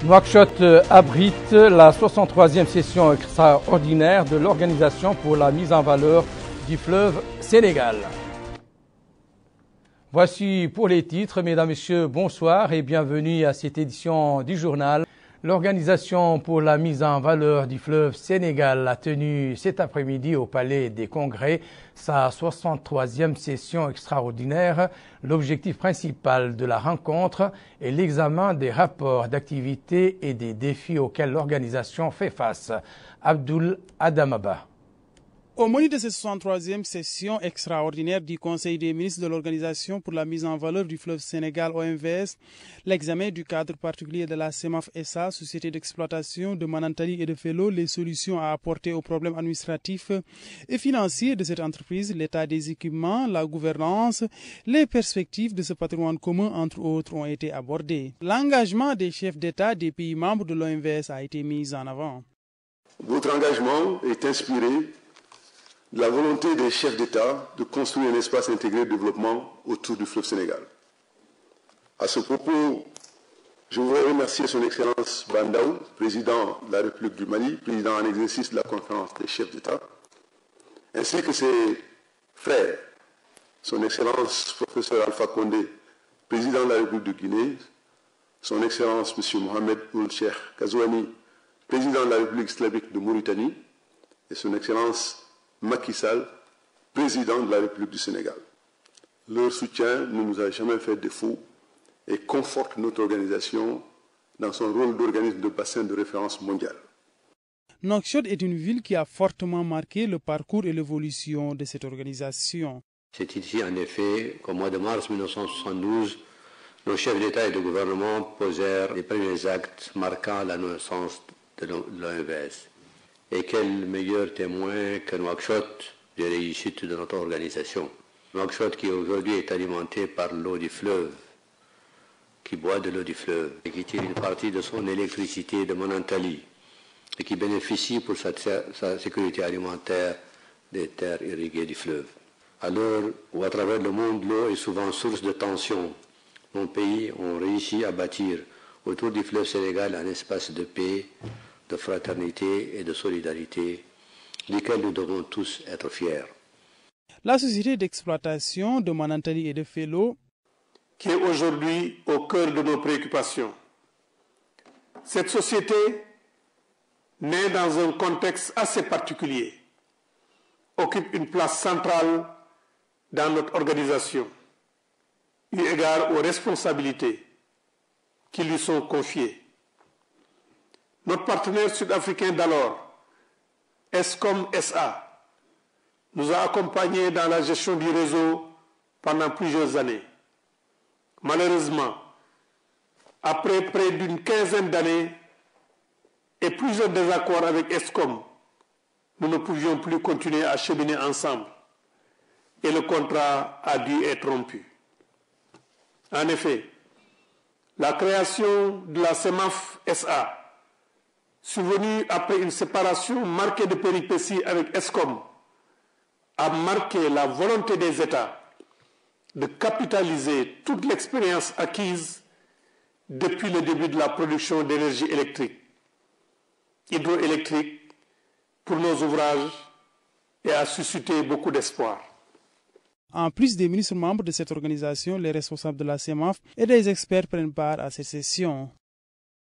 Nouakchott abrite la 63e session extraordinaire de l'Organisation pour la mise en valeur du fleuve Sénégal. Voici pour les titres. Mesdames, Messieurs, bonsoir et bienvenue à cette édition du journal. L'Organisation pour la mise en valeur du fleuve Sénégal a tenu cet après-midi au Palais des Congrès sa 63e session extraordinaire. L'objectif principal de la rencontre est l'examen des rapports d'activité et des défis auxquels l'organisation fait face. Abdoul Adamaba. Au menu de cette 63e session extraordinaire du Conseil des ministres de l'Organisation pour la mise en valeur du fleuve Sénégal OMVS, l'examen du cadre particulier de la CEMAF SA, société d'exploitation de Manantali et de Fello, les solutions à apporter aux problèmes administratifs et financiers de cette entreprise, l'état des équipements, la gouvernance, les perspectives de ce patrimoine commun, entre autres, ont été abordés. L'engagement des chefs d'État des pays membres de l'OMVS a été mis en avant. Votre engagement est inspiré de la volonté des chefs d'État de construire un espace intégré de développement autour du fleuve Sénégal. À ce propos, je voudrais remercier son Excellence Bandaou, président de la République du Mali, président en exercice de la conférence des chefs d'État, ainsi que ses frères, son Excellence professeur Alpha Condé, président de la République de Guinée, son Excellence M. Mohamed Ould Cheikh Kazouani, président de la République islamique de Mauritanie, et son Excellence Macky Sall, président de la République du Sénégal. Leur soutien ne nous a jamais fait défaut et conforte notre organisation dans son rôle d'organisme de bassin de référence mondial. Nouakchott est une ville qui a fortement marqué le parcours et l'évolution de cette organisation. C'est ici, en effet, qu'au mois de mars 1972, nos chefs d'État et de gouvernement posèrent les premiers actes marquant la naissance de l'OMVS. Et quel meilleur témoin que Nouakchott des réussites de notre organisation. Nouakchott qui aujourd'hui est alimenté par l'eau du fleuve, qui boit de l'eau du fleuve et qui tire une partie de son électricité de Manantali et qui bénéficie pour sa sécurité alimentaire des terres irriguées du fleuve. À l'heure où à travers le monde l'eau est souvent source de tension, nos pays ont réussi à bâtir autour du fleuve Sénégal un espace de paix, de fraternité et de solidarité, duquel nous devons tous être fiers. La société d'exploitation de Manantali et de Fello, qui est aujourd'hui au cœur de nos préoccupations. Cette société, née dans un contexte assez particulier, occupe une place centrale dans notre organisation, eu égard aux responsabilités qui lui sont confiées. Notre partenaire sud-africain d'alors, Eskom SA, nous a accompagnés dans la gestion du réseau pendant plusieurs années. Malheureusement, après près d'une quinzaine d'années et plusieurs désaccords avec Eskom, nous ne pouvions plus continuer à cheminer ensemble et le contrat a dû être rompu. En effet, la création de la CEMAF SA, survenue après une séparation marquée de péripéties avec Eskom, a marqué la volonté des États de capitaliser toute l'expérience acquise depuis le début de la production d'énergie électrique, hydroélectrique, pour nos ouvrages et a suscité beaucoup d'espoir. En plus des ministres membres de cette organisation, les responsables de la CEMAF et des experts prennent part à cette session.